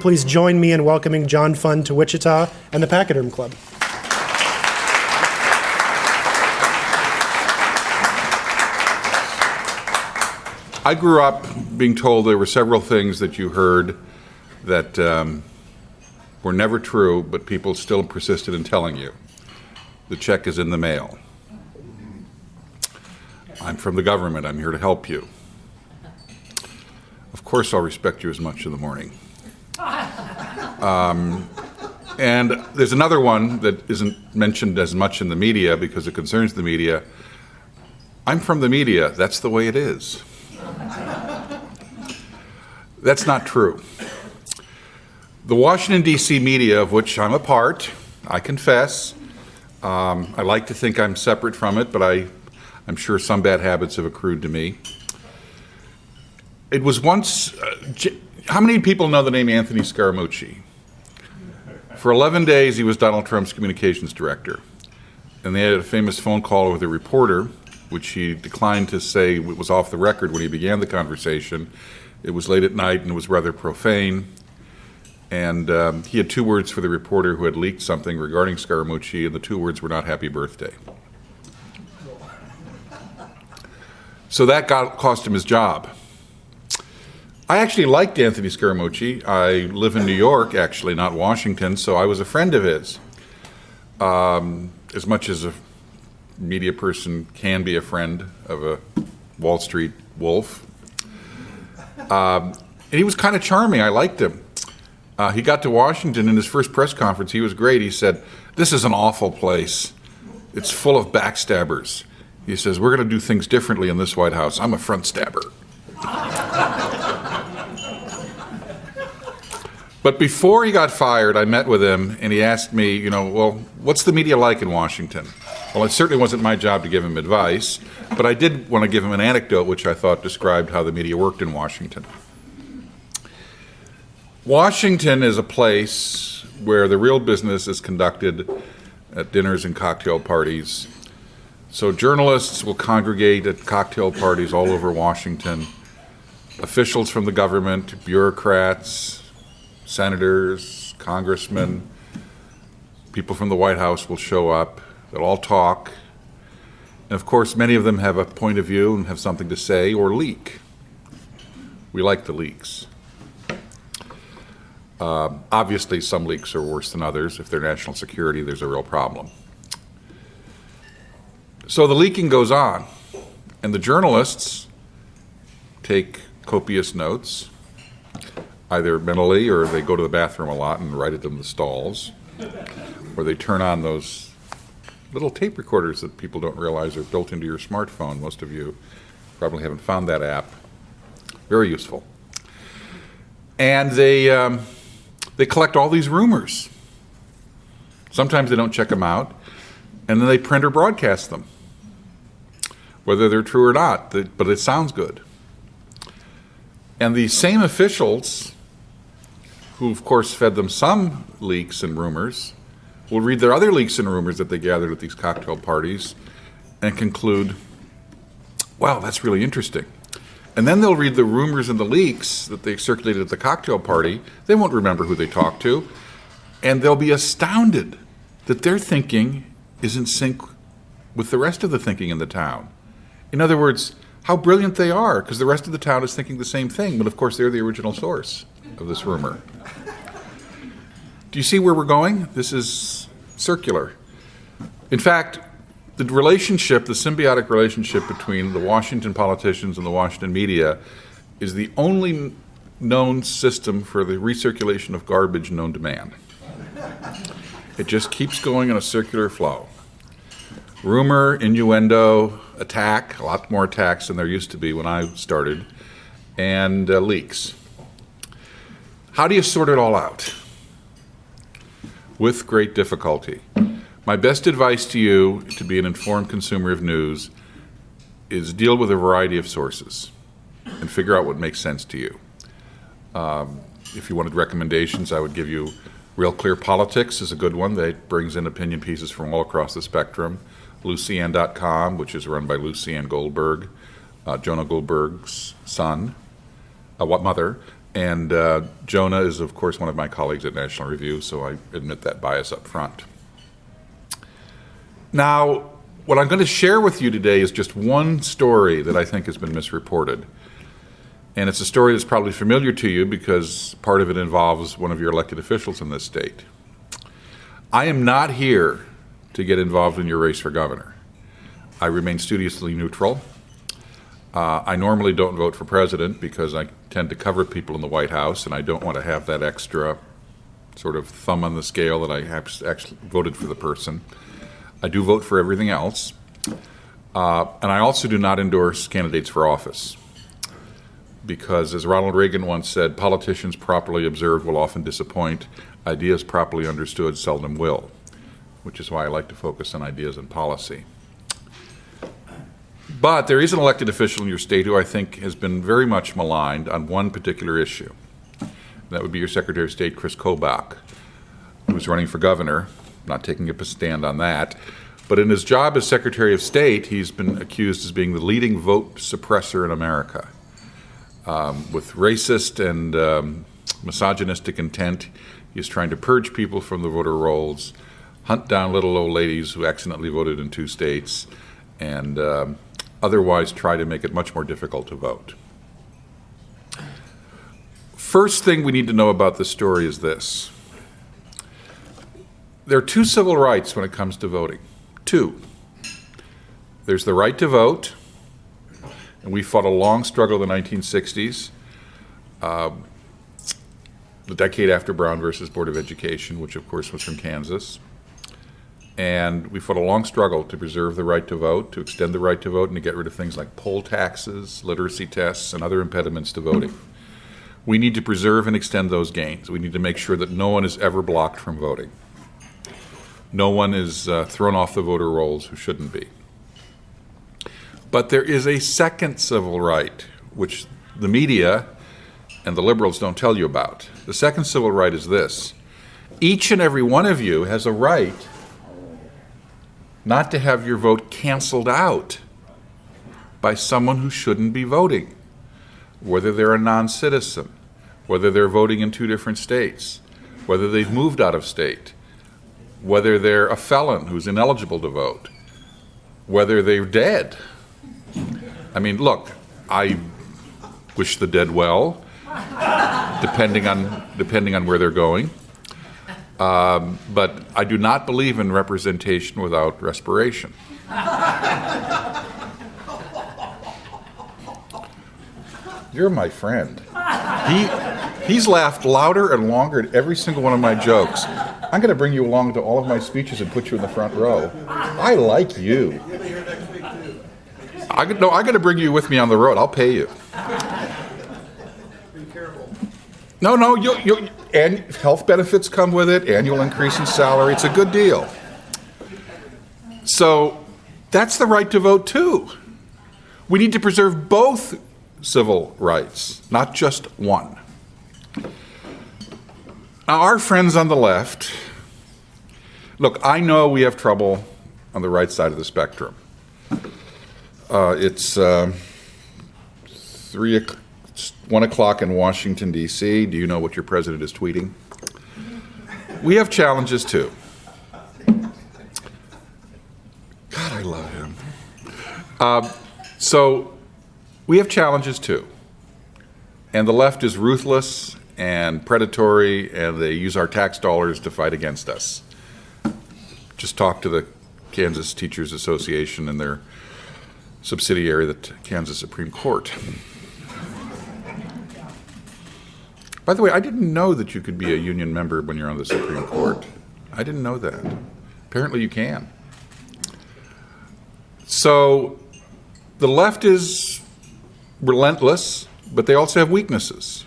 Please join me in welcoming John Fund to Wichita and the Pachyderm Club. I grew up being told there were several things that you heard that were never true, but people still persisted in telling you. The check is in the mail. I'm from the government. I'm here to help you. Of course, I'll respect you as much in the morning. And there's another one that isn't mentioned as much in the media because it concerns the media. I'm from the media. That's the way it is. That's not true. The Washington, D.C. media, of which I'm a part, I confess, I like to think I'm separate from it, but I'm sure some bad habits have accrued to me. It was once, how many people know the name Anthony Scaramucci? For 11 days, he was Donald Trump's communications director. And they had a famous phone call with a reporter, which he declined to say it was off the record when he began the conversation. It was late at night and it was rather profane. And he had two words for the reporter who had leaked something regarding Scaramucci, and the two words were not happy birthday. So that cost him his job. I actually liked Anthony Scaramucci. I live in New York, actually, not Washington, so I was a friend of his. As much as a media person can be a friend of a Wall Street wolf. And he was kind of charming. I liked him. He got to Washington in his first press conference. He was great. He said, "This is an awful place. It's full of backstabbers." He says, "We're going to do things differently in this White House. I'm a front stabber." But before he got fired, I met with him, and he asked me, well, what's the media like in Washington? Well, it certainly wasn't my job to give him advice, but I did want to give him an anecdote which I thought described how the media worked in Washington. Washington is a place where the real business is conducted at dinners and cocktail parties. So journalists will congregate at cocktail parties all over Washington. Officials from the government, bureaucrats, senators, congressmen, people from the White House will show up. They'll all talk. And of course, many of them have a point of view and have something to say or leak. We like the leaks. Obviously, some leaks are worse than others. If they're national security, there's a real problem. So the leaking goes on, and the journalists take copious notes, either mentally or they go to the bathroom a lot and write it in the stalls, or they turn on those little tape recorders that people don't realize are built into your smartphone. Most of you probably haven't found that app. Very useful. And they collect all these rumors. Sometimes they don't check them out, and then they print or broadcast them, whether they're true or not, but it sounds good. And the same officials, who of course fed them some leaks and rumors, will read their other leaks and rumors that they gathered at these cocktail parties and conclude, wow, that's really interesting. And then they'll read the rumors and the leaks that they circulated at the cocktail party. They won't remember who they talked to, and they'll be astounded that their thinking is in sync with the rest of the thinking in the town. In other words, how brilliant they are, because the rest of the town is thinking the same thing, but of course they're the original source of this rumor. Do you see where we're going? This is circular. In fact, the relationship, the symbiotic relationship between the Washington politicians and the Washington media is the only known system for the recirculation of garbage known to man. It just keeps going in a circular flow. Rumor, innuendo, attack, a lot more attacks than there used to be when I started, and leaks. How do you sort it all out? With great difficulty. My best advice to you to be an informed consumer of news is deal with a variety of sources and figure out what makes sense to you. If you wanted recommendations, I would give you Real Clear Politics is a good one that brings in opinion pieces from all across the spectrum. Lucian.com, which is run by Lucian Goldberg. Jonah Goldberg's mother. And Jonah is, of course, one of my colleagues at National Review, so I admit that bias up front. Now, what I'm going to share with you today is just one story that I think has been misreported. And it's a story that's probably familiar to you because part of it involves one of your elected officials in this state. I am not here to get involved in your race for governor. I remain studiously neutral. I normally don't vote for president because I tend to cover people in the White House, and I don't want to have that extra sort of thumb on the scale that I have actually voted for the person. I do vote for everything else. And I also do not endorse candidates for office because, as Ronald Reagan once said, politicians properly observed will often disappoint. Ideas properly understood seldom will, which is why I like to focus on ideas and policy. But there is an elected official in your state who I think has been very much maligned on one particular issue. That would be your Secretary of State, Chris Kobach, who's running for governor. I'm not taking a stand on that. But in his job as Secretary of State, he's been accused as being the leading vote suppressor in America. With racist and misogynistic intent, he's trying to purge people from the voter rolls, hunt down little old ladies who accidentally voted in 2 states, and otherwise try to make it much more difficult to vote. First thing we need to know about this story is this. There are 2 civil rights when it comes to voting. 2. There's the right to vote, and we fought a long struggle in the 1960s, the decade after Brown versus Board of Education, which of course was from Kansas. And we fought a long struggle to preserve the right to vote, to extend the right to vote, and to get rid of things like poll taxes, literacy tests, and other impediments to voting. We need to preserve and extend those gains. We need to make sure that no one is ever blocked from voting. No one is thrown off the voter rolls who shouldn't be. But there is a second civil right, which the media and the liberals don't tell you about. The second civil right is this. Each and every one of you has a right not to have your vote canceled out by someone who shouldn't be voting, whether they're a non-citizen, whether they're voting in 2 different states, whether they've moved out of state, whether they're a felon who's ineligible to vote, whether they're dead. I mean, look, I wish the dead well, depending on where they're going. But I do not believe in representation without respiration. You're my friend. He's laughed louder and longer at every single one of my jokes. I'm going to bring you along to all of my speeches and put you in the front row. I like you. I'm going to bring you with me on the road. I'll pay you. Be careful. No, and health benefits come with it, annual increase in salary. It's a good deal. So that's the right to vote too. We need to preserve both civil rights, not just one. Now, our friends on the left, look, I know we have trouble on the right side of the spectrum. It's 1 o'clock in Washington, D.C. Do you know what your president is tweeting? We have challenges too. God, I love him. So we have challenges too. And the left is ruthless and predatory, and they use our tax dollars to fight against us. Just talk to the Kansas Teachers Association and their subsidiary, the Kansas Supreme Court. By the way, I didn't know that you could be a union member when you're on the Supreme Court. I didn't know that. Apparently you can. So the left is relentless, but they also have weaknesses.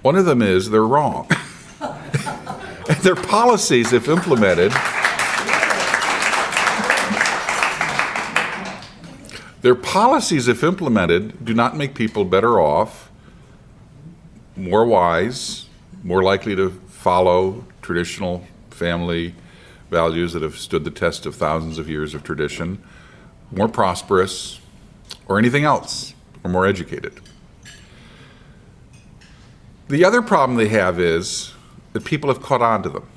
One of them is they're wrong. And their policies, if implemented, do not make people better off, more wise, more likely to follow traditional family values that have stood the test of thousands of years of tradition, more prosperous, or anything else, or more educated. The other problem they have is that people have caught on to them.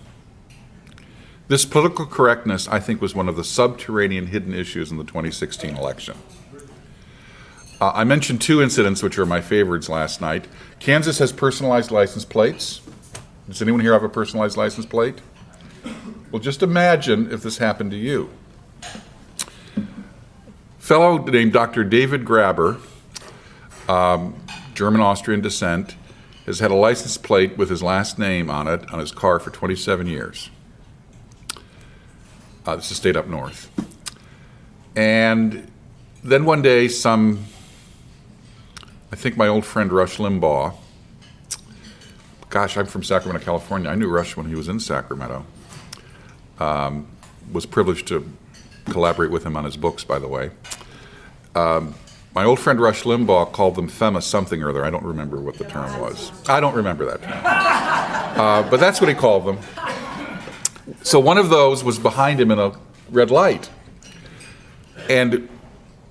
This political correctness, I think, was one of the subterranean hidden issues in the 2016 election. I mentioned two incidents which are my favorites last night. Kansas has personalized license plates. Does anyone here have a personalized license plate? Well, just imagine if this happened to you. Fellow named Dr. David Graber, German-Austrian descent, has had a license plate with his last name on it on his car for 27 years. This is a state up north. And then one day, I think my old friend Rush Limbaugh, gosh, I'm from Sacramento, California. I knew Rush when he was in Sacramento. Was privileged to collaborate with him on his books, by the way. My old friend Rush Limbaugh called them FEMA something or other. I don't remember what the term was. I don't remember that term. But that's what he called them. So one of those was behind him in a red light. And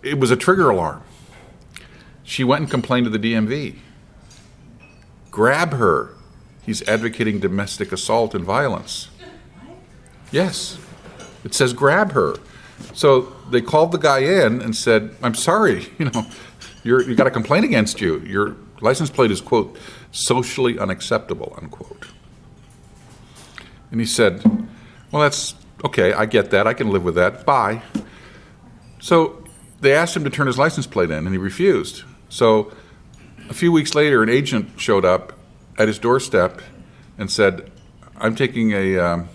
it was a trigger alarm. She went and complained to the DMV. Grab her. He's advocating domestic assault and violence. Yes. It says grab her. So they called the guy in and said, I'm sorry, you got a complaint against you. Your license plate is, quote, socially unacceptable, unquote. And he said, well, that's okay, I get that, I can live with that, bye. So they asked him to turn his license plate in, and he refused. So a few weeks later, an agent showed up at his doorstep and said, I'm taking a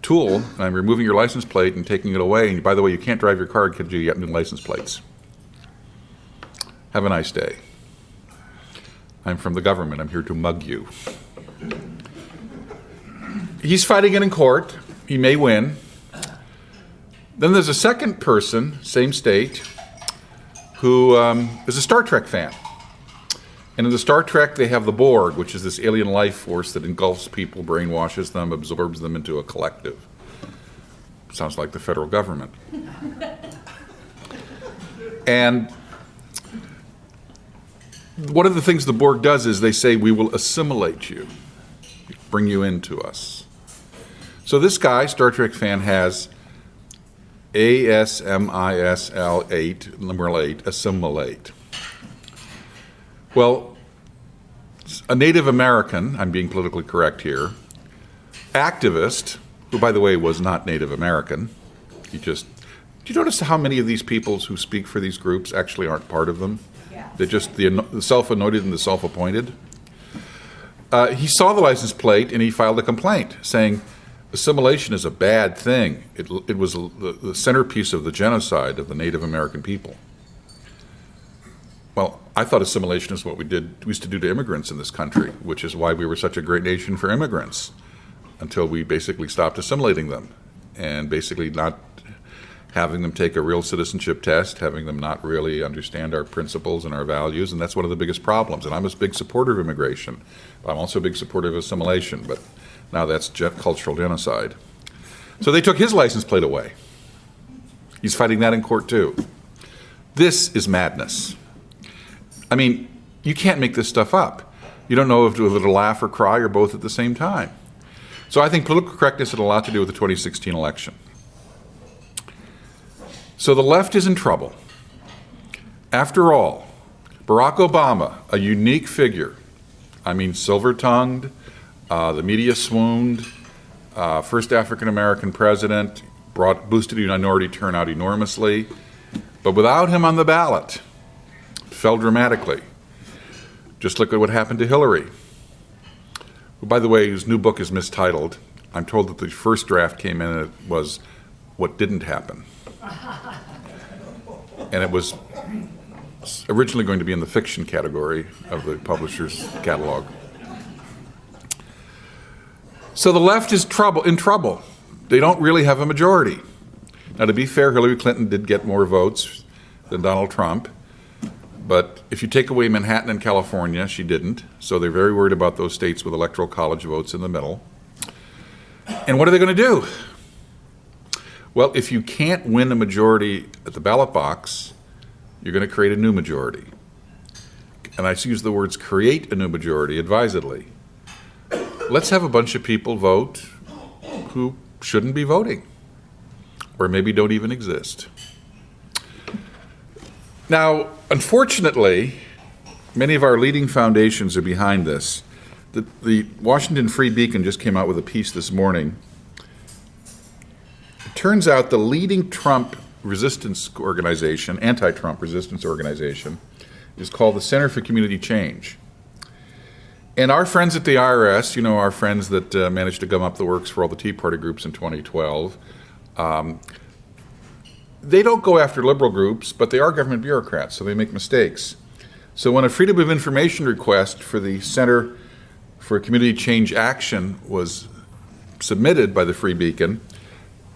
tool, and I'm removing your license plate and taking it away, and by the way, you can't drive your car until you get new license plates. Have a nice day. I'm from the government, I'm here to mug you. He's fighting it in court. He may win. Then there's a second person, same state, who is a Star Trek fan. And in the Star Trek, they have the Borg, which is this alien life force that engulfs people, brainwashes them, absorbs them into a collective. Sounds like the federal government. And one of the things the Borg does is they say, we will assimilate you, bring you into us. So this guy, Star Trek fan, has ASMISL 8, numeral 8, assimilate. Well, a Native American, I'm being politically correct here, activist, who by the way was not Native American, do you notice how many of these people who speak for these groups actually aren't part of them? Yeah. They're just the self-anointed and the self-appointed. He saw the license plate and he filed a complaint saying, assimilation is a bad thing. It was the centerpiece of the genocide of the Native American people. Well, I thought assimilation is what we used to do to immigrants in this country, which is why we were such a great nation for immigrants, until we basically stopped assimilating them and basically not having them take a real citizenship test, having them not really understand our principles and our values, and that's one of the biggest problems. And I'm a big supporter of immigration. I'm also a big supporter of assimilation, but now that's cultural genocide. So they took his license plate away. He's fighting that in court too. This is madness. I mean, you can't make this stuff up. You don't know if to laugh or cry or both at the same time. So I think political correctness had a lot to do with the 2016 election. So the left is in trouble. After all, Barack Obama, a unique figure, I mean, silver-tongued, the media swooned, first African-American president, boosted the minority turnout enormously, but without him on the ballot, it fell dramatically. Just look at what happened to Hillary, who, by the way, whose new book is mistitled. I'm told that the first draft came in and it was What Didn't Happen. And it was originally going to be in the fiction category of the publisher's catalog. So the left is in trouble. They don't really have a majority. Now, to be fair, Hillary Clinton did get more votes than Donald Trump. But if you take away Manhattan and California, she didn't. So they're very worried about those states with electoral college votes in the middle. And what are they going to do? Well, if you can't win a majority at the ballot box, you're going to create a new majority. And I use the words create a new majority advisedly. Let's have a bunch of people vote who shouldn't be voting, or maybe don't even exist. Now, unfortunately, many of our leading foundations are behind this. The Washington Free Beacon just came out with a piece this morning. It turns out the leading Trump resistance organization, anti-Trump resistance organization, is called the Center for Community Change. And our friends at the IRS, you know, our friends that managed to gum up the works for all the Tea Party groups in 2012, they don't go after liberal groups, but they are government bureaucrats, so they make mistakes. So when a Freedom of Information request for the Center for Community Change Action was submitted by the Free Beacon,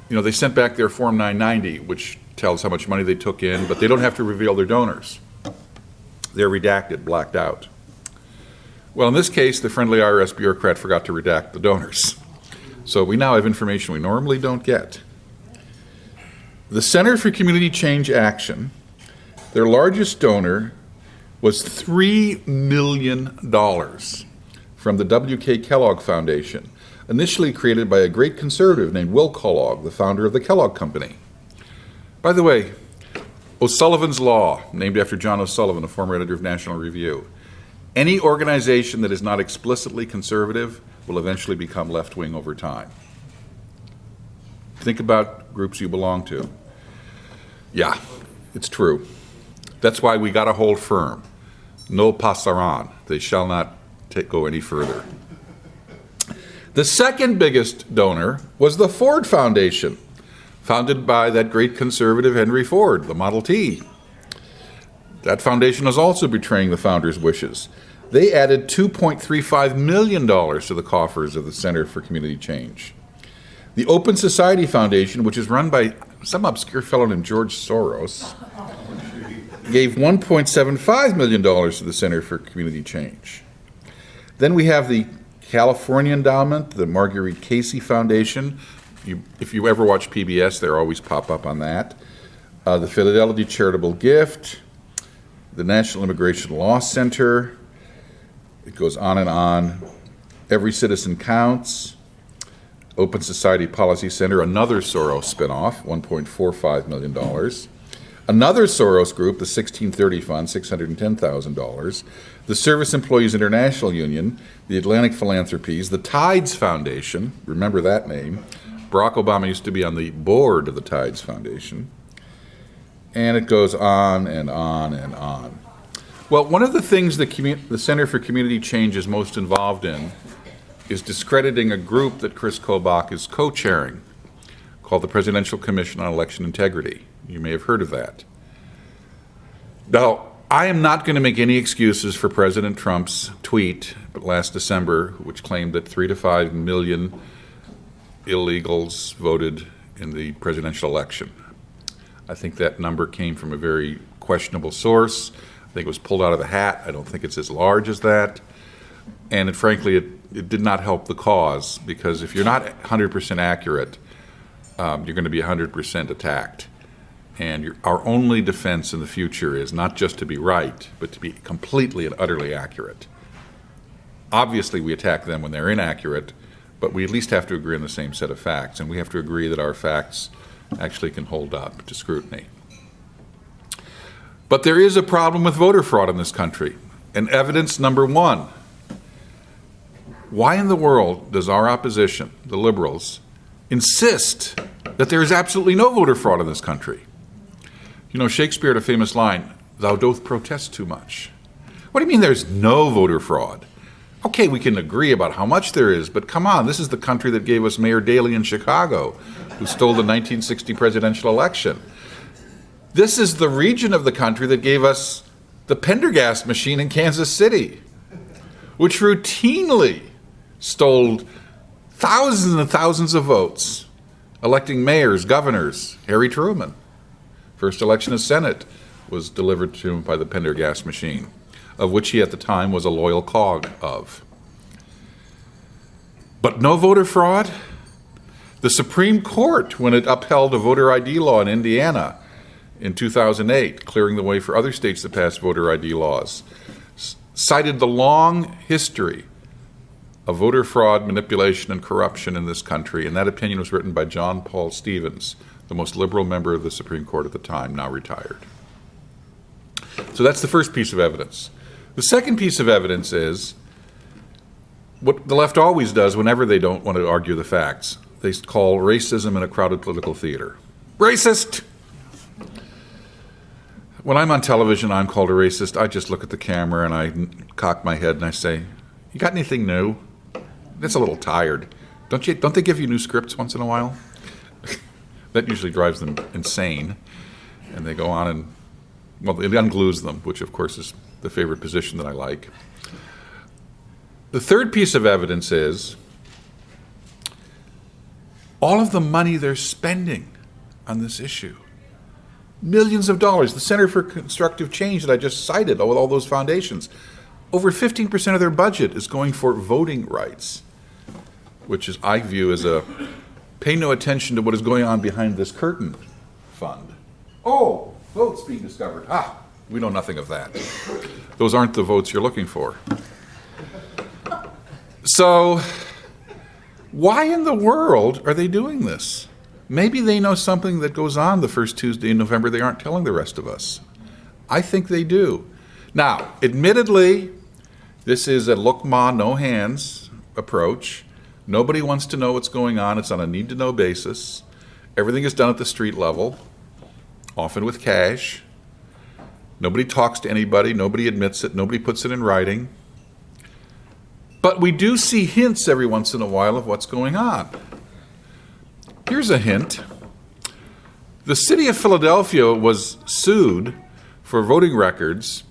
you know, they sent back their Form 990, which tells how much money they took in, but they don't have to reveal their donors. They're redacted, blacked out. Well, in this case, the friendly IRS bureaucrat forgot to redact the donors. So we now have information we normally don't get. The Center for Community Change Action, their largest donor was $3 million from the W.K. Kellogg Foundation, initially created by a great conservative named Will Kellogg, the founder of the Kellogg Company. By the way, OSullivans Law, named after John O'Sullivan, a former editor of National Review. Any organization that is not explicitly conservative will eventually become left-wing over time. Think about groups you belong to. Yeah, it's true. That's why we got to hold firm. No pasarán. They shall not go any further. The second biggest donor was the Ford Foundation, founded by that great conservative Henry Ford, the Model T. That foundation is also betraying the founder's wishes. They added $2.35 million to the coffers of the Center for Community Change. The Open Society Foundation, which is run by some obscure fellow named George Soros, gave $1.75 million to the Center for Community Change. Then we have the California Endowment, the Marguerite Casey Foundation. If you ever watch PBS, they always pop up on that. The Fidelity Charitable Gift, the National Immigration Law Center. It goes on and on. Every Citizen Counts. Open Society Policy Center, another Soros spinoff, $1.45 million. Another Soros group, the 1630 Fund, $610,000. The Service Employees International Union, the Atlantic Philanthropies, the Tides Foundation, remember that name. Barack Obama used to be on the board of the Tides Foundation. And it goes on and on and on. Well, one of the things the Center for Community Change is most involved in is discrediting a group that Chris Kobach is co-chairing called the Presidential Commission on Election Integrity. You may have heard of that. Now, I am not going to make any excuses for President Trump's tweet last December, which claimed that 3 to 5 million illegals voted in the presidential election. I think that number came from a very questionable source. I think it was pulled out of the hat. I don't think it's as large as that. And frankly, it did not help the cause, because if you're not 100% accurate, you're going to be 100% attacked. And our only defense in the future is not just to be right, but to be completely and utterly accurate. Obviously, we attack them when they're inaccurate, but we at least have to agree on the same set of facts, and we have to agree that our facts actually can hold up to scrutiny. But there is a problem with voter fraud in this country, and evidence number one. Why in the world does our opposition, the liberals, insist that there is absolutely no voter fraud in this country? You know, Shakespeare had a famous line, "Thou doth protest too much." What do you mean there's no voter fraud? Okay, we can agree about how much there is, but come on, this is the country that gave us Mayor Daley in Chicago, who stole the 1960 presidential election. This is the region of the country that gave us the Pendergast machine in Kansas City, which routinely stole thousands and thousands of votes, electing mayors, governors. Harry Truman, first election of Senate, was delivered to him by the Pendergast machine, of which he at the time was a loyal cog of. But no voter fraud? The Supreme Court, when it upheld a voter ID law in Indiana in 2008, clearing the way for other states to pass voter ID laws, cited the long history of voter fraud, manipulation, and corruption in this country, and that opinion was written by John Paul Stevens, the most liberal member of the Supreme Court at the time, now retired. So that's the first piece of evidence. The second piece of evidence is what the left always does whenever they don't want to argue the facts. They call racism in a crowded political theater. Racist! When I'm on television, I'm called a racist. I just look at the camera and I cock my head and I say, "You got anything new?" That's a little tired. Don't they give you new scripts once in a while? That usually drives them insane. And they go on and, well, it unglues them, which of course is the favorite position that I like. The third piece of evidence is all of the money they're spending on this issue. Millions of dollars. The Center for Constructive Change that I just cited, with all those foundations, over 15% of their budget is going for voting rights, which is, I view as a pay no attention to what is going on behind this curtain fund. Oh, votes being discovered. We know nothing of that. Those aren't the votes you're looking for. So, why in the world are they doing this? Maybe they know something that goes on the first Tuesday in November they aren't telling the rest of us. I think they do. Now, admittedly, this is a look ma, no hands approach. Nobody wants to know what's going on. It's on a need-to-know basis. Everything is done at the street level, often with cash. Nobody talks to anybody. Nobody admits it. Nobody puts it in writing. But we do see hints every once in a while of what's going on. Here's a hint. The city of Philadelphia was sued for voting records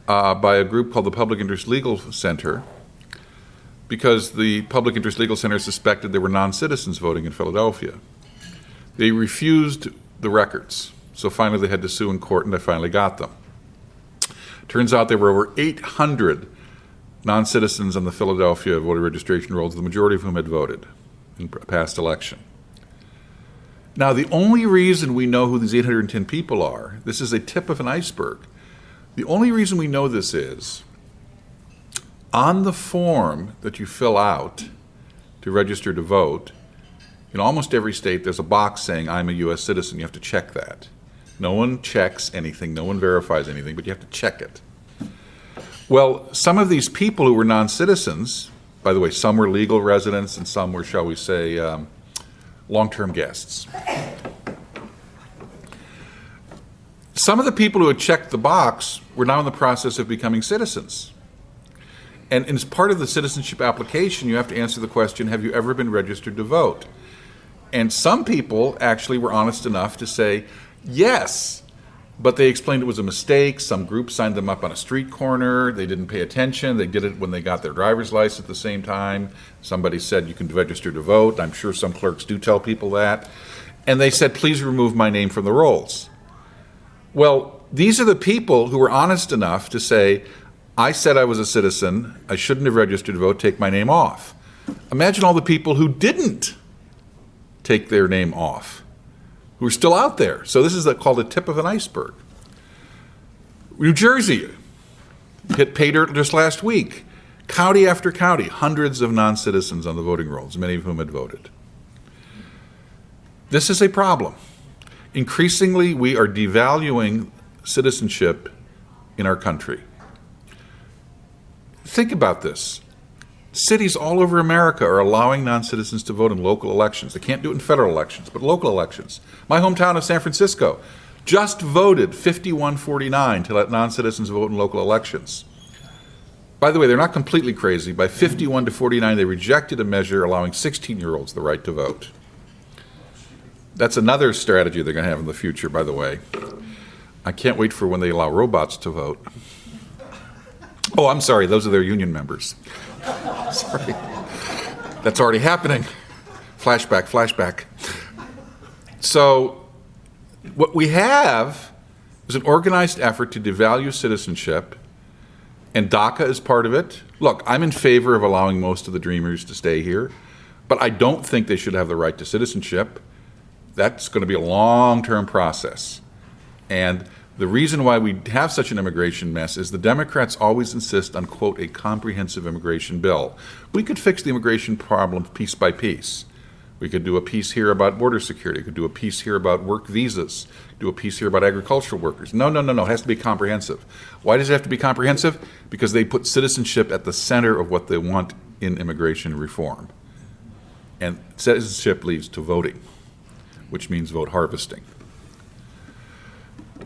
by a group called the Public Interest Legal Center because the Public Interest Legal Center suspected there were non-citizens voting in Philadelphia. They refused the records, so finally they had to sue in court, and they finally got them. Turns out there were over 800 non-citizens on the Philadelphia voter registration rolls, the majority of whom had voted in a past election. Now, the only reason we know who these 810 people are, this is a tip of an iceberg. The only reason we know this is on the form that you fill out to register to vote, in almost every state there's a box saying, "I'm a U.S. citizen." You have to check that. No one checks anything, no one verifies anything, but you have to check it. Well, some of these people who were non-citizens, by the way, some were legal residents and some were, shall we say, long-term guests. Some of the people who had checked the box were now in the process of becoming citizens. And as part of the citizenship application, you have to answer the question, have you ever been registered to vote? And some people actually were honest enough to say, yes, but they explained it was a mistake. Some group signed them up on a street corner. They didn't pay attention. They did it when they got their driver's license at the same time. Somebody said you can register to vote. I'm sure some clerks do tell people that. And they said, please remove my name from the rolls. Well, these are the people who were honest enough to say, I said I was a citizen. I shouldn't have registered to vote. Take my name off. Imagine all the people who didn't take their name off, who are still out there. So this is called a tip of an iceberg. New Jersey hit pay dirt just last week. County after county, hundreds of non-citizens on the voting rolls, many of whom had voted. This is a problem. Increasingly, we are devaluing citizenship in our country. Think about this. Cities all over America are allowing non-citizens to vote in local elections. They can't do it in federal elections, but local elections. My hometown of San Francisco just voted 51-49 to let non-citizens vote in local elections. By the way, they're not completely crazy. By 51-49, they rejected a measure allowing 16-year-olds the right to vote. That's another strategy they're going to have in the future, by the way. I can't wait for when they allow robots to vote. Oh, I'm sorry, those are their union members. Sorry. That's already happening. Flashback. So what we have is an organized effort to devalue citizenship, and DACA is part of it. Look, I'm in favor of allowing most of the Dreamers to stay here, but I don't think they should have the right to citizenship. That's going to be a long-term process. And the reason why we have such an immigration mess is the Democrats always insist on, quote, a comprehensive immigration bill. We could fix the immigration problem piece by piece. We could do a piece here about border security. We could do a piece here about work visas. Do a piece here about agricultural workers. No. It has to be comprehensive. Why does it have to be comprehensive? Because they put citizenship at the center of what they want in immigration reform. And citizenship leads to voting, which means vote harvesting.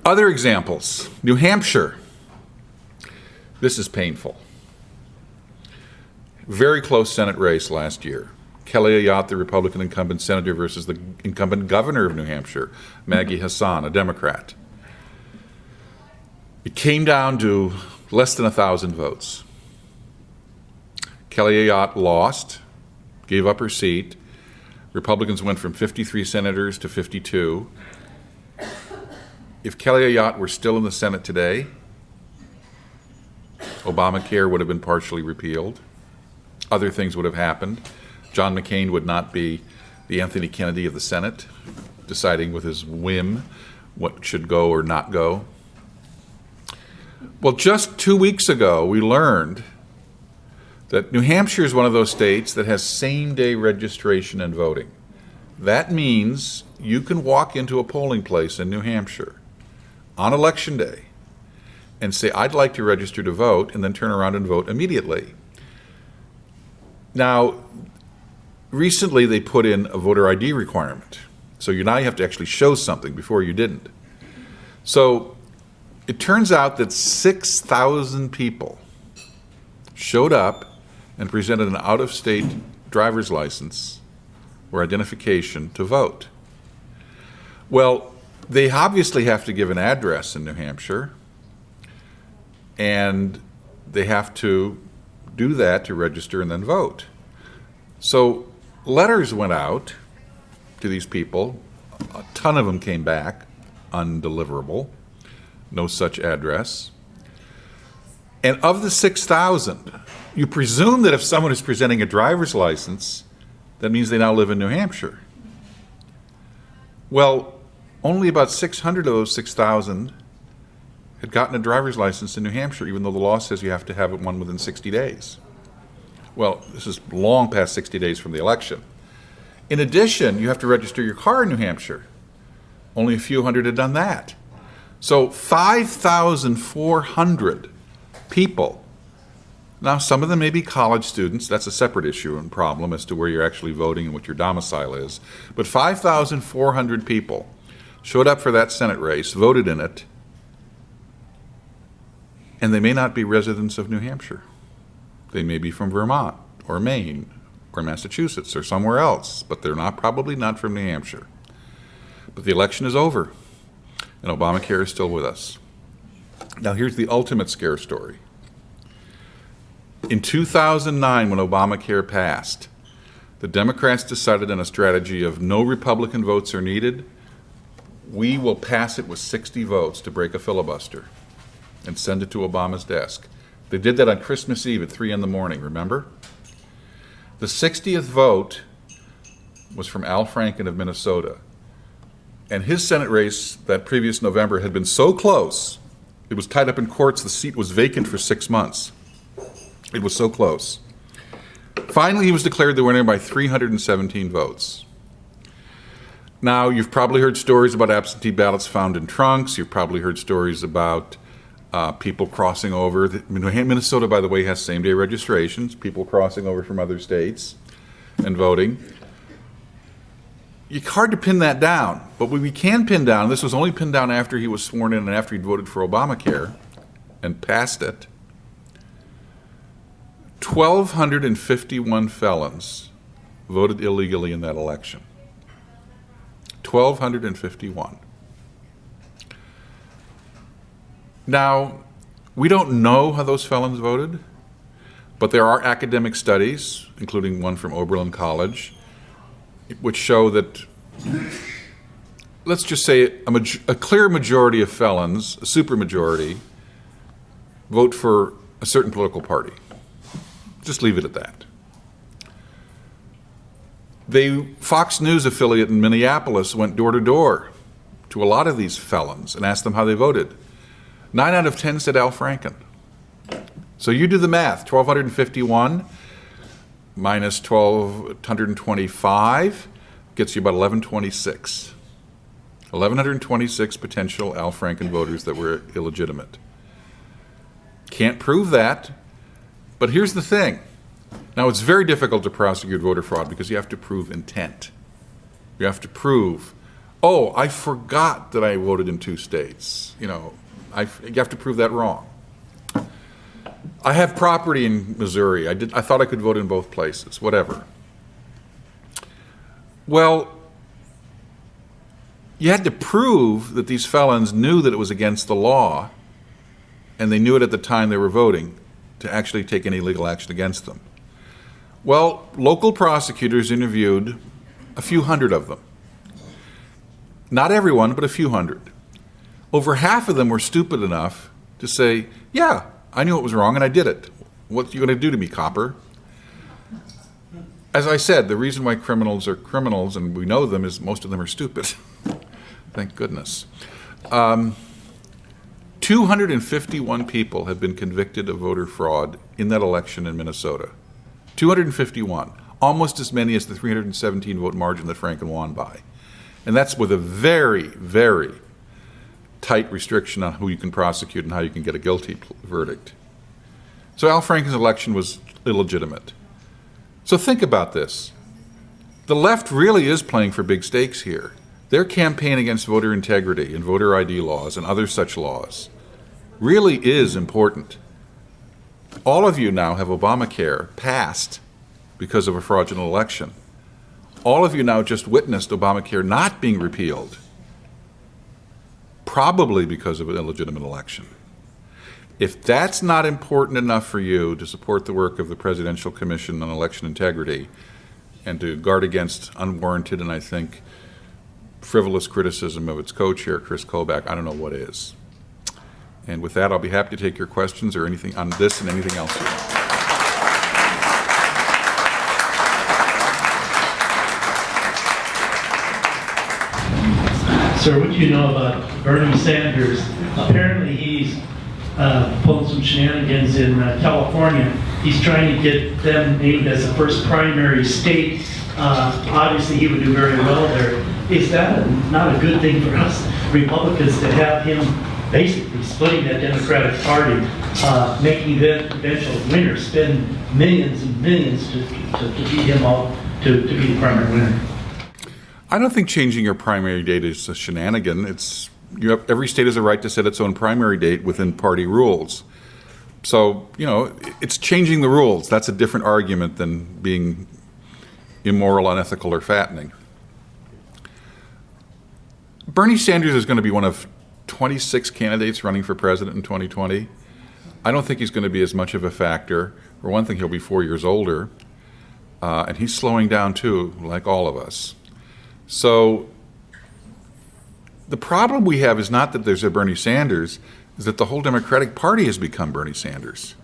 Other examples. New Hampshire. This is painful. Very close Senate race last year. Kelly Ayotte, the Republican incumbent senator, versus the incumbent governor of New Hampshire, Maggie Hassan, a Democrat. It came down to less than 1,000 votes. Kelly Ayotte lost, gave up her seat. Republicans went from 53 senators to 52. If Kelly Ayotte were still in the Senate today, Obamacare would have been partially repealed. Other things would have happened. John McCain would not be the Anthony Kennedy of the Senate, deciding with his whim what should go or not go. Well, just 2 weeks ago, we learned that New Hampshire is one of those states that has same-day registration and voting. That means you can walk into a polling place in New Hampshire on Election Day and say, I'd like to register to vote, and then turn around and vote immediately. Now, recently they put in a voter ID requirement. So now you have to actually show something. Before you didn't. So it turns out that 6,000 people showed up and presented an out-of-state driver's license or identification to vote. Well, they obviously have to give an address in New Hampshire, and they have to do that to register and then vote. So letters went out to these people. A ton of them came back undeliverable, no such address. And of the 6,000, you presume that if someone is presenting a driver's license, that means they now live in New Hampshire. Well, only about 600 of those 6,000 had gotten a driver's license in New Hampshire, even though the law says you have to have one within 60 days. Well, this is long past 60 days from the election. In addition, you have to register your car in New Hampshire. Only a few hundred had done that. So 5,400 people. Now, some of them may be college students. That's a separate issue and problem as to where you're actually voting and what your domicile is. But 5,400 people showed up for that Senate race, voted in it, and they may not be residents of New Hampshire. They may be from Vermont or Maine or Massachusetts or somewhere else, but they're probably not from New Hampshire. But the election is over, and Obamacare is still with us. Now, here's the ultimate scare story. In 2009, when Obamacare passed, the Democrats decided on a strategy of no Republican votes are needed. We will pass it with 60 votes to break a filibuster and send it to Obama's desk. They did that on Christmas Eve at 3 in the morning, remember? The 60th vote was from Al Franken of Minnesota. And his Senate race that previous November had been so close, it was tied up in courts, the seat was vacant for 6 months. It was so close. Finally, he was declared the winner by 317 votes. Now, you've probably heard stories about absentee ballots found in trunks. You've probably heard stories about people crossing over. Minnesota, by the way, has same-day registrations, people crossing over from other states and voting. It's hard to pin that down, but what we can pin down, this was only pinned down after he was sworn in and after he'd voted for Obamacare and passed it, 1,251 felons voted illegally in that election. 1,251. Now, we don't know how those felons voted, but there are academic studies, including one from Oberlin College, which show that, let's just say, a clear majority of felons, a supermajority, vote for a certain political party. Just leave it at that. The Fox News affiliate in Minneapolis went door to door to a lot of these felons and asked them how they voted. 9 out of 10 said Al Franken. So you do the math. 1,251 minus 1,225 gets you about 1,126. 1,126 potential Al Franken voters that were illegitimate. Can't prove that, but here's the thing. Now, it's very difficult to prosecute voter fraud because you have to prove intent. You have to prove, oh, I forgot that I voted in 2 states. You have to prove that wrong. I have property in Missouri. I thought I could vote in both places, whatever. Well, you had to prove that these felons knew that it was against the law, and they knew it at the time they were voting, to actually take any legal action against them. Well, local prosecutors interviewed a few hundred of them. Not everyone, but a few hundred. Over half of them were stupid enough to say, yeah, I knew it was wrong and I did it. What are you going to do to me, copper? As I said, the reason why criminals are criminals, and we know them, is most of them are stupid. Thank goodness. 251 people have been convicted of voter fraud in that election in Minnesota. 251, almost as many as the 317 vote margin that Franken won by. And that's with a very, very tight restriction on who you can prosecute and how you can get a guilty verdict. So Al Franken's election was illegitimate. So think about this. The left really is playing for big stakes here. Their campaign against voter integrity and voter ID laws and other such laws really is important. All of you now have Obamacare passed because of a fraudulent election. All of you now just witnessed Obamacare not being repealed, probably because of an illegitimate election. If that's not important enough for you to support the work of the Presidential Commission on Election Integrity and to guard against unwarranted and, I think, frivolous criticism of its co-chair, Chris Kobach, I don't know what is. And with that, I'll be happy to take your questions or anything on this and anything else you want. Sir, what do you know about Bernie Sanders? Apparently he's pulling some shenanigans in California. He's trying to get them named as the first primary state. Obviously he would do very well there. Is that not a good thing for us Republicans to have him basically splitting that Democratic Party, making the eventual winner spend millions and millions to beat him out to be the primary winner? I don't think changing your primary date is a shenanigan. Every state has a right to set its own primary date within party rules. So, it's changing the rules. That's a different argument than being immoral, unethical, or fattening. Bernie Sanders is going to be one of 26 candidates running for president in 2020. I don't think he's going to be as much of a factor. For one thing, he'll be 4 years older, and he's slowing down too, like all of us. So the problem we have is not that there's a Bernie Sanders, is that the whole Democratic Party has become Bernie Sanders.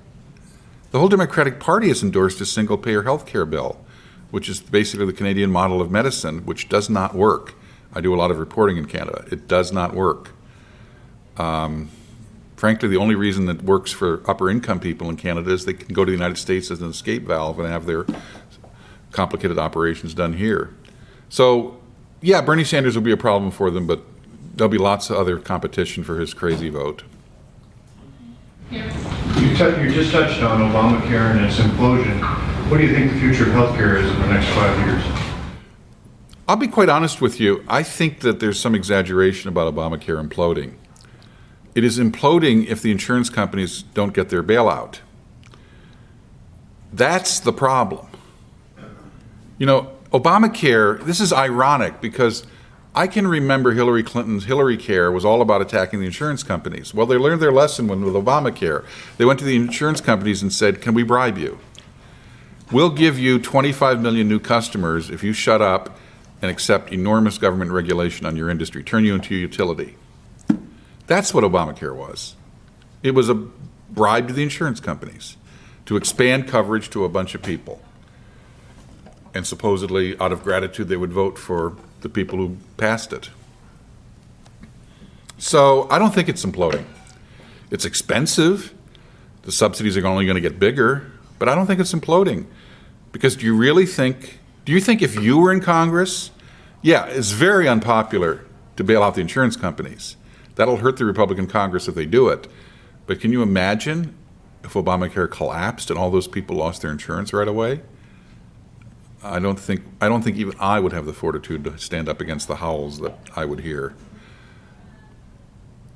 The whole Democratic Party has endorsed a single-payer health care bill, which is basically the Canadian model of medicine, which does not work. I do a lot of reporting in Canada. It does not work. Frankly, the only reason it works for upper-income people in Canada is they can go to the United States as an escape valve and have their complicated operations done here. So, yeah, Bernie Sanders will be a problem for them, but there'll be lots of other competition for his crazy vote. You just touched on Obamacare and its implosion. What do you think the future of healthcare is in the next 5 years? I'll be quite honest with you. I think that there's some exaggeration about Obamacare imploding. It is imploding if the insurance companies don't get their bailout. That's the problem. Obamacare, this is ironic because I can remember Hillary Clinton's Hillary Care was all about attacking the insurance companies. Well, they learned their lesson with Obamacare. They went to the insurance companies and said, can we bribe you? We'll give you 25 million new customers if you shut up and accept enormous government regulation on your industry, turn you into a utility. That's what Obamacare was. It was a bribe to the insurance companies to expand coverage to a bunch of people. And supposedly, out of gratitude, they would vote for the people who passed it. So I don't think it's imploding. It's expensive. The subsidies are only going to get bigger, but I don't think it's imploding. Because do you think if you were in Congress, yeah, it's very unpopular to bail out the insurance companies. That'll hurt the Republican Congress if they do it. But can you imagine if Obamacare collapsed and all those people lost their insurance right away? I don't think even I would have the fortitude to stand up against the howls that I would hear.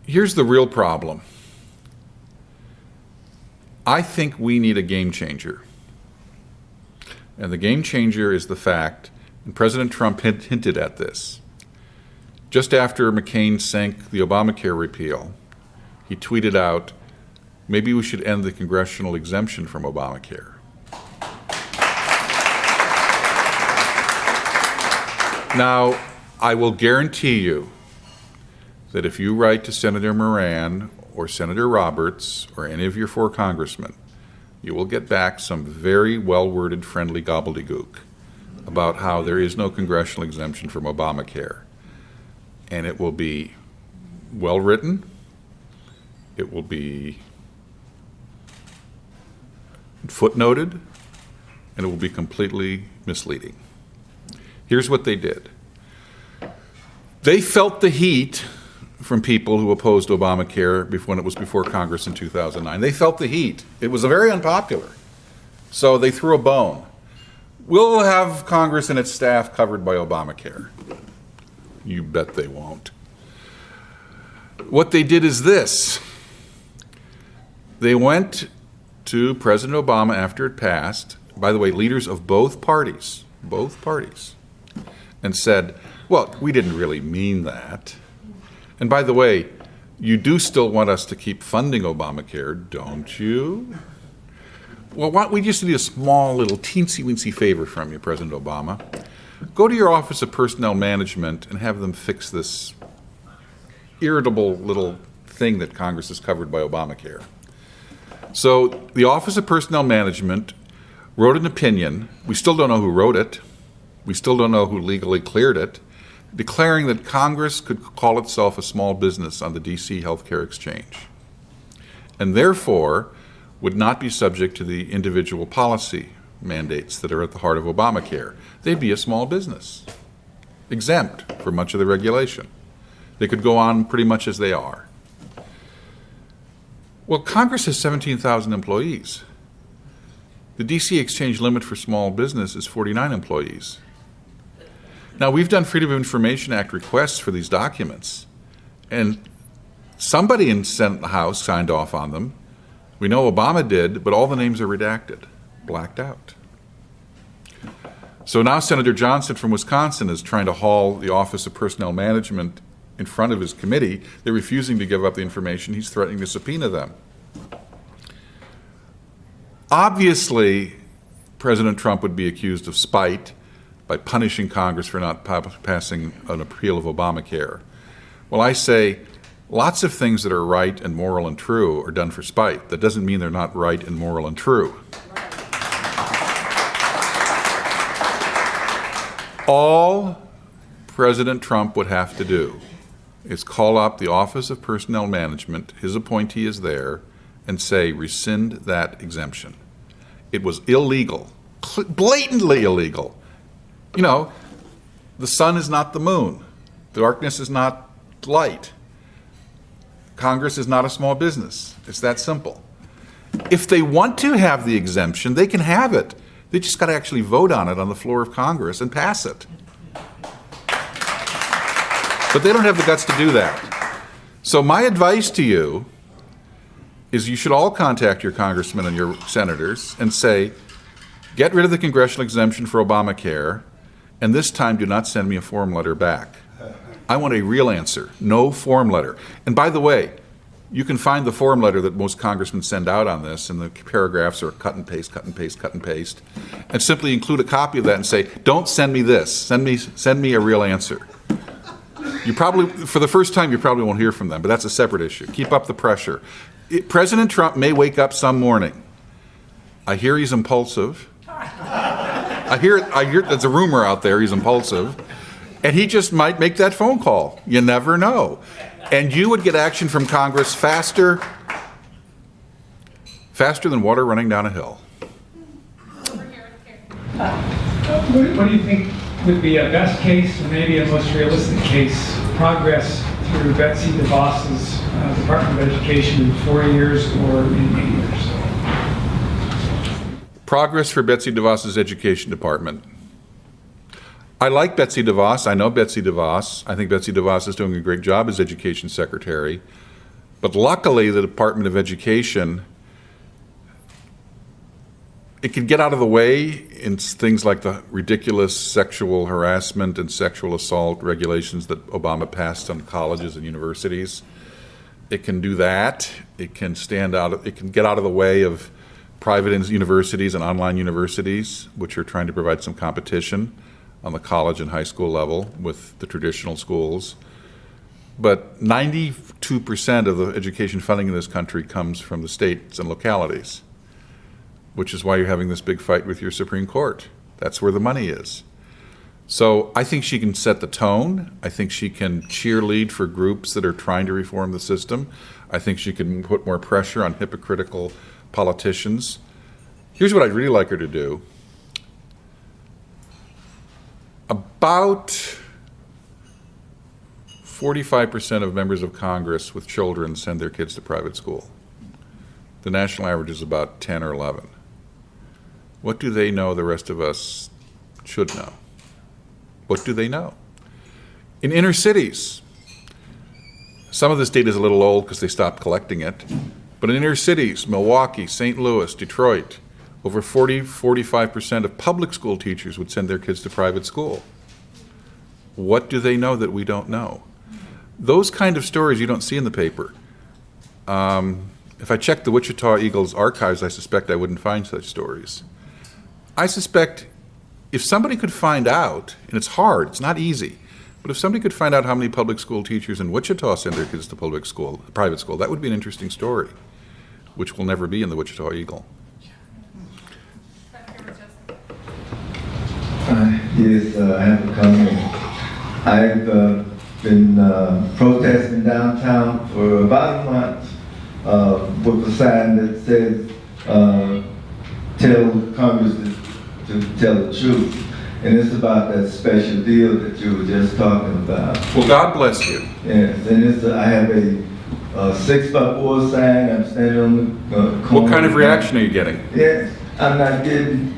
Here's the real problem. I think we need a game changer. And the game changer is the fact, and President Trump hinted at this, just after McCain sank the Obamacare repeal, he tweeted out, maybe we should end the congressional exemption from Obamacare. Now, I will guarantee you that if you write to Senator Moran or Senator Roberts or any of your 4 congressmen, you will get back some very well-worded friendly gobbledygook about how there is no congressional exemption from Obamacare. And it will be well-written, it will be footnoted, and it will be completely misleading. Here's what they did. They felt the heat from people who opposed Obamacare when it was before Congress in 2009. They felt the heat. It was very unpopular. So they threw a bone. We'll have Congress and its staff covered by Obamacare. You bet they won't. What they did is this. They went to President Obama after it passed, by the way, leaders of both parties, and said, well, we didn't really mean that. And by the way, you do still want us to keep funding Obamacare, don't you? Well, we just need a small little teensy-weensy favor from you, President Obama. Go to your Office of Personnel Management and have them fix this irritable little thing that Congress has covered by Obamacare. So the Office of Personnel Management wrote an opinion. We still don't know who wrote it. We still don't know who legally cleared it, declaring that Congress could call itself a small business on the D.C. Healthcare Exchange, and therefore would not be subject to the individual policy mandates that are at the heart of Obamacare. They'd be a small business, exempt from much of the regulation. They could go on pretty much as they are. Well, Congress has 17,000 employees. The D.C. Exchange limit for small business is 49 employees. Now, we've done Freedom of Information Act requests for these documents, and somebody in Senate and the House signed off on them. We know Obama did, but all the names are redacted, blacked out. So now Senator Johnson from Wisconsin is trying to haul the Office of Personnel Management in front of his committee. They're refusing to give up the information. He's threatening to subpoena them. Obviously, President Trump would be accused of spite by punishing Congress for not passing an repeal of Obamacare. Well, I say lots of things that are right and moral and true are done for spite. That doesn't mean they're not right and moral and true. All President Trump would have to do is call up the Office of Personnel Management, his appointee is there, and say, rescind that exemption. It was illegal, blatantly illegal. You know, the sun is not the moon. Darkness is not light. Congress is not a small business. It's that simple. If they want to have the exemption, they can have it. They just got to actually vote on it on the floor of Congress and pass it. But they don't have the guts to do that. So my advice to you is you should all contact your congressmen and your senators and say, get rid of the congressional exemption for Obamacare, and this time do not send me a form letter back. I want a real answer, no form letter. And by the way, you can find the form letter that most congressmen send out on this, and the paragraphs are cut and paste, cut and paste, cut and paste, and simply include a copy of that and say, don't send me this, send me a real answer. You probably, for the first time, you probably won't hear from them, but that's a separate issue. Keep up the pressure. President Trump may wake up some morning. I hear he's impulsive. I hear there's a rumor out there he's impulsive. And he just might make that phone call. You never know. And you would get action from Congress faster than water running down a hill. What do you think would be a best case and maybe a most realistic case progress through Betsy DeVos's Department of Education in 4 years or in 8 years? Progress for Betsy DeVos's Education Department. I like Betsy DeVos. I know Betsy DeVos. I think Betsy DeVos is doing a great job as Education Secretary. But luckily, the Department of Education, it can get out of the way in things like the ridiculous sexual harassment and sexual assault regulations that Obama passed on colleges and universities. It can do that. It can get out of the way of private universities and online universities, which are trying to provide some competition on the college and high school level with the traditional schools. But 92% of the education funding in this country comes from the states and localities, which is why you're having this big fight with your Supreme Court. That's where the money is. So I think she can set the tone. I think she can cheerlead for groups that are trying to reform the system. I think she can put more pressure on hypocritical politicians. Here's what I'd really like her to do. About 45% of members of Congress with children send their kids to private school. The national average is about 10 or 11. What do they know the rest of us should know? What do they know? In inner cities, some of this data is a little old because they stopped collecting it, but in inner cities, Milwaukee, St. Louis, Detroit, over 45% of public school teachers would send their kids to private school. What do they know that we don't know? Those kind of stories you don't see in the paper. If I checked the Wichita Eagles archives, I suspect I wouldn't find such stories. I suspect if somebody could find out, and it's hard, it's not easy, but if somebody could find out how many public school teachers in Wichita send their kids to private school, that would be an interesting story, which will never be in the Wichita Eagle. Yes, I have a comment. I've been protesting downtown for about a month with a sign that says, tell Congress to tell the truth. And it's about that special deal that you were just talking about. Well, God bless you. Yes, and I have a 6x4 sign. I'm standing on the corner. What kind of reaction are you getting? Yes, I'm not getting.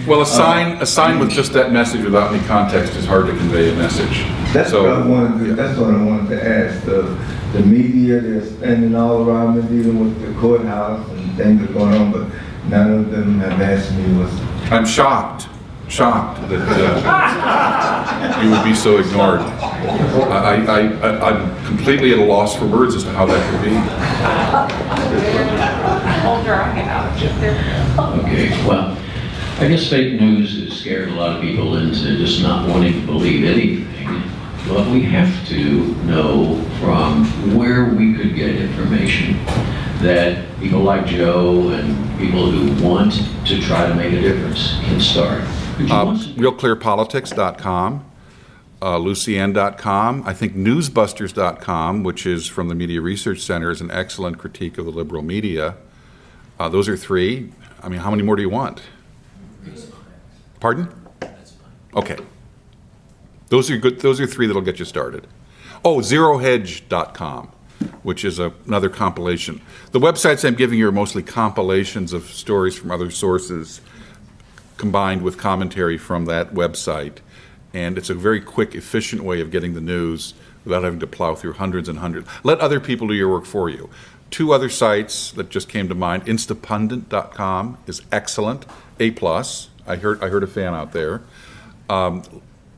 Well, a sign with just that message without any context is hard to convey a message. That's So, what I wanted to. yeah. That's what I wanted to ask. The media, they're standing all around me, dealing with the courthouse and things are going on, but none of them have asked me what's. I'm shocked that you would be so ignored. I'm completely at a loss for words as to how that could be. Okay, well, I guess fake news has scared a lot of people into just not wanting to believe anything. But we have to know from where we could get information that people like Joe and people who want to try to make a difference can start. RealClearPolitics.com, Lucienne.com. I think Newsbusters.com, which is from the Media Research Center, is an excellent critique of the liberal media. Those are three. I mean, how many more do you want? Pardon? Okay. Those are good. Those are three that'll get you started. Oh, ZeroHedge.com, which is another compilation. The websites I'm giving you are mostly compilations of stories from other sources combined with commentary from that website. And it's a very quick, efficient way of getting the news without having to plow through hundreds and hundreds. Let other people do your work for you. Two other sites that just came to mind. Instapundit.com is excellent, A+. I heard a fan out there.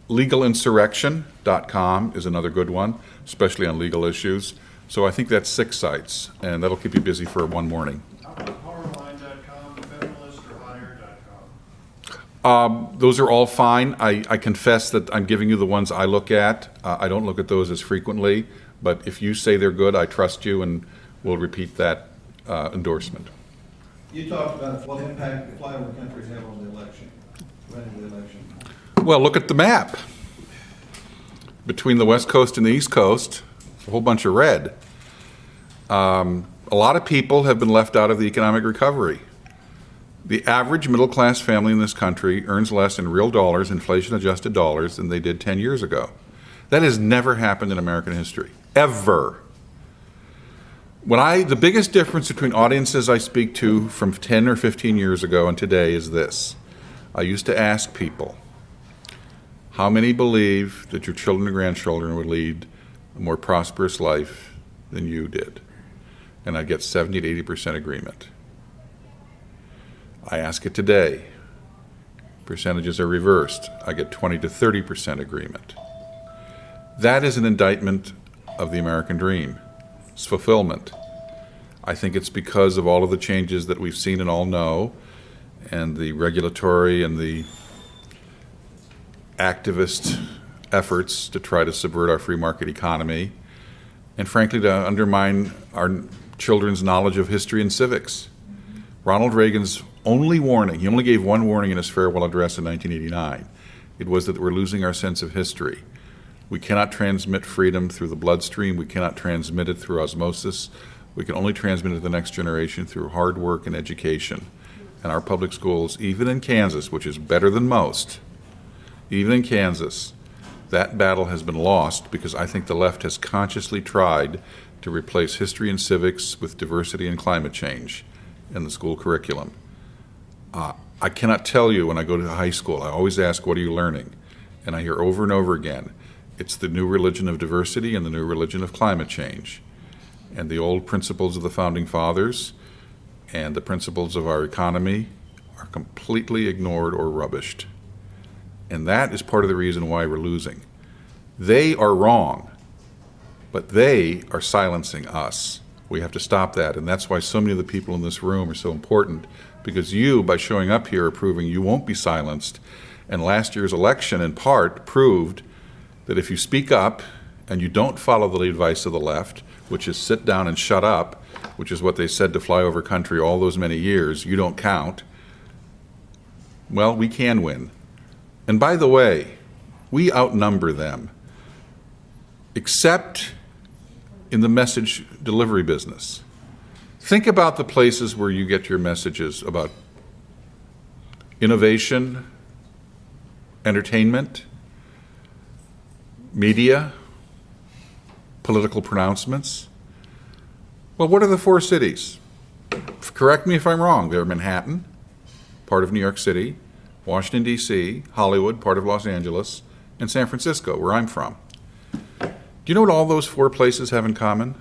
Legalinsurrection.com is another good one, especially on legal issues. So I think that's 6 sites, and that'll keep you busy for one morning. How about powerline.com, Federalist, or higher.com? Those are all fine. I confess that I'm giving you the ones I look at. I don't look at those as frequently, but if you say they're good, I trust you, and we'll repeat that endorsement. You talked about what impact the flyover countries have on the election, running the election. Well, look at the map. between the West Coast and the East Coast, a whole bunch of red. A lot of people have been left out of the economic recovery. The average middle-class family in this country earns less in real dollars, inflation-adjusted dollars, than they did 10 years ago. That has never happened in American history, ever. The biggest difference between audiences I speak to from 10 or 15 years ago and today is this. I used to ask people, how many believe that your children and grandchildren would lead a more prosperous life than you did? And I'd get 70 to 80% agreement. I ask it today. Percentages are reversed. I get 20 to 30% agreement. That is an indictment of the American dream. It's fulfillment. I think it's because of all of the changes that we've seen and all know, and the regulatory and the activist efforts to try to subvert our free market economy, and frankly to undermine our children's knowledge of history and civics. Ronald Reagan's only warning, he only gave one warning in his farewell address in 1989. It was that we're losing our sense of history. We cannot transmit freedom through the bloodstream. We cannot transmit it through osmosis. We can only transmit it to the next generation through hard work and education. And our public schools, even in Kansas, which is better than most, even in Kansas, that battle has been lost because I think the left has consciously tried to replace history and civics with diversity and climate change in the school curriculum. I cannot tell you when I go to high school, I always ask, what are you learning? And I hear over and over again, it's the new religion of diversity and the new religion of climate change. And the old principles of the Founding Fathers and the principles of our economy are completely ignored or rubbished. And that is part of the reason why we're losing. They are wrong, but they are silencing us. We have to stop that, and that's why so many of the people in this room are so important, because you, by showing up here, are proving you won't be silenced. And last year's election, in part, proved that if you speak up and you don't follow the advice of the left, which is sit down and shut up, which is what they said to flyover country all those many years, you don't count, well, we can win. And by the way, we outnumber them, except in the message delivery business. Think about the places where you get your messages about innovation, entertainment, media, political pronouncements. Well, what are the four cities? Correct me if I'm wrong. They're Manhattan, part of New York City, Washington, D.C., Hollywood, part of Los Angeles, and San Francisco, where I'm from. Do you know what all those four places have in common?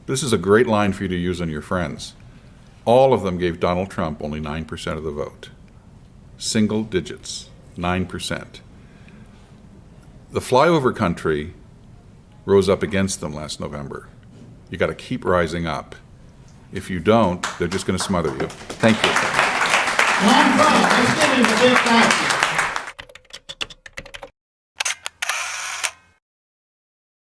This is a great line for you to use on your friends. All of them gave Donald Trump only 9% of the vote. Single digits, 9%. The flyover country rose up against them last November. You got to keep rising up. If you don't, they're just going to smother you. Thank you. Let's give him a big thank you.